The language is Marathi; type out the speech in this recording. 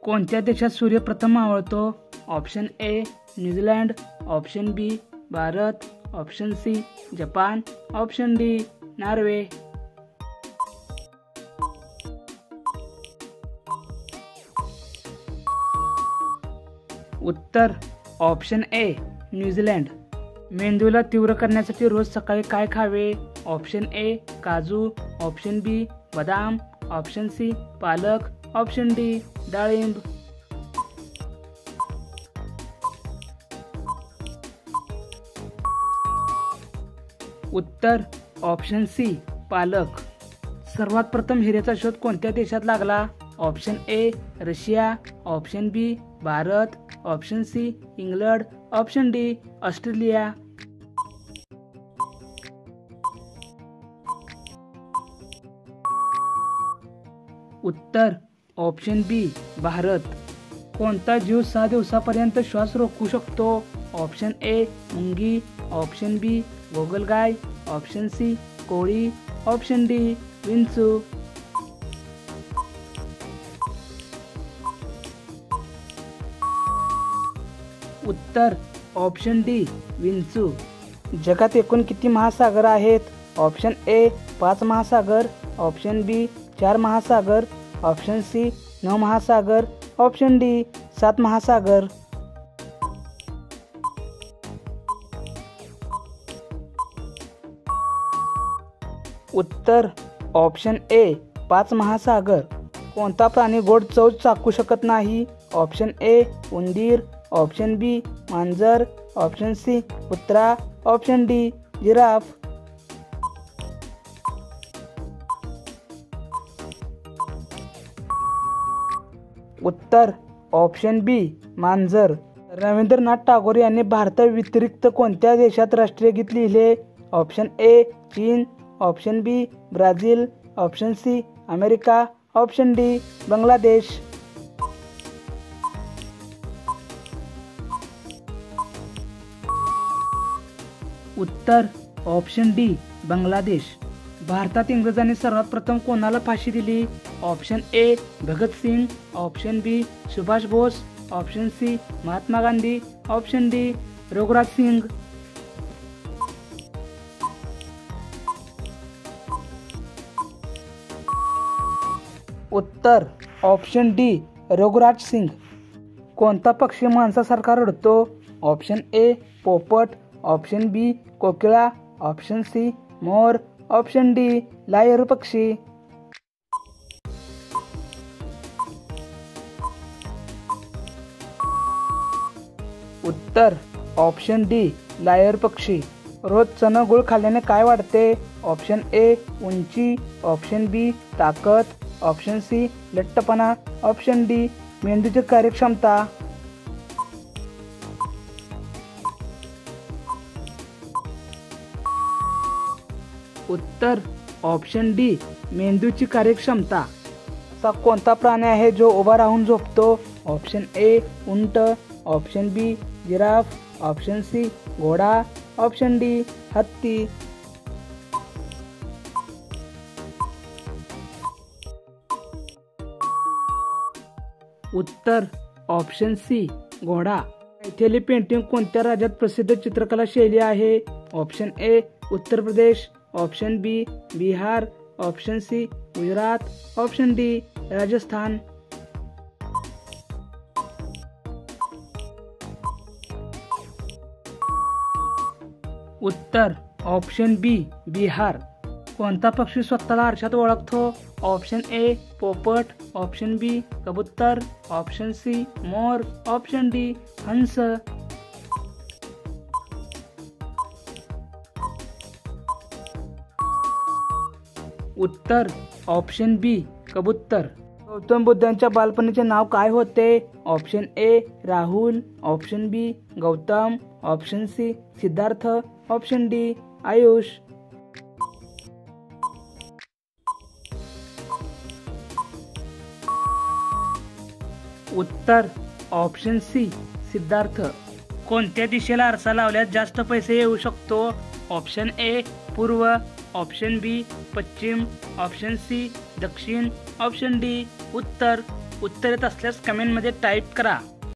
कोणत्या देशात सूर्य प्रथम मावळतो? Option A New Zealand, option B Bharat, option C Japan, option D Norway. उत्तर ऑप्शन ए न्यूझीलंड. मेंदूला तीव्र करण्यासाठी रोज सकाळी काय खावे? ऑप्शन ए काजू, ऑप्शन बी बदाम, ऑप्शन सी पालक, ऑप्शन डी डाळिंब. उत्तर ऑप्शन सी पालक. सर्वात प्रथम हिऱ्याचा शोध कोणत्या देशात लागला? Option A Russia, option B Bharat, option C England, option D Australia. उत्तर ऑप्शन बी भारत. कोणता जीव 6 दिवसापर्यंत श्वास रोखू शकतो? ऑप्शन ए मुंगी, ऑप्शन बी गोगलगाय, ऑप्शन सी कोळी, ऑप्शन डी विंचू. उत्तर ऑप्शन डी विंचू. जगात एकूण किती महासागर आहेत? ऑप्शन ए 5 महासागर, ऑप्शन बी 4 महासागर, ऑप्शन सी 9 महासागर, ऑप्शन डी 7 महासागर. उत्तर ऑप्शन ए 5 महासागर. कोणता प्राणी गोड चव चाखू शकत नाही? ऑप्शन ए उंदीर, ऑप्शन बी मांजर, ऑप्शन सी कुत्रा, ऑप्शन डी जिराफ. उत्तर ऑप्शन बी मांजर. रवींद्रनाथ टागोर यांनी भारताव्यतिरिक्त कोणत्या देशात राष्ट्रीय गीत लिहिले? ऑप्शन ए चीन, option B Brazil, option C America, option D Bangladesh. उत्तर ऑप्शन डी बांगलादेश. भारतात इंग्रजांनी सर्वात प्रथम कोणाला फाशी दिली? Option A Bhagat Singh, option B Subhash Bose, option C Mahatma Gandhi, option D Raghuraj Singh. उत्तर ऑप्शन डी रघुराज सिंग. कोणता पक्षी माणसासारखा रडतो? ऑप्शन ए पोपट, ऑप्शन बी कोकिळा, ऑप्शन सी मोर, ऑप्शन डी लायर पक्षी. उत्तर ऑप्शन डी लायर पक्षी. रोज चणा गुळ खाल्ल्याने काय वाढते? ऑप्शन ए उंची, ऑप्शन बी ताकद, ऑप्शन सी लठ्ठपणा, ऑप्शन डी मेंदूची कार्यक्षमता. उत्तर ऑप्शन डी मेंदूची कार्यक्षमता. असा कोणता प्राणी आहे जो उभा राहून झोपतो? ऑप्शन ए उंट, ऑप्शन बी जिराफ, ऑप्शन सी घोडा, ऑप्शन डी हत्ती. उत्तर ऑप्शन सी घोडा. मैथिली पेंटिंग कोणत्या राज्यात प्रसिद्ध चित्रकला शैली आहे? Option A Uttar Pradesh, option B Bihar, option C Gujarat, option D Rajasthan. उत्तर ऑप्शन बी बिहार. कोणता पक्षी स्वतःला आरशात ओळखतो? ऑप्शन ए पोपट, ऑप्शन बी कबूतर, ऑप्शन सी मोर, ऑप्शन डी हंस. उत्तर ऑप्शन बी कबूतर. गौतम बुद्धांच्या बालपणीचे नाव काय होते? Option A Rahul, option B Gautam, option C Siddharth, option D Ayush. उत्तर ऑप्शन सी सिद्धार्थ. कोणत्या दिशेला आरसा लावल्यास जास्त पैसे येऊ शकतो? ऑप्शन ए पूर्व, ऑप्शन बी पश्चिम, ऑप्शन सी दक्षिण, ऑप्शन डी उत्तर, उत्तर येत असल्यास कमेंटमध्ये टाईप करा.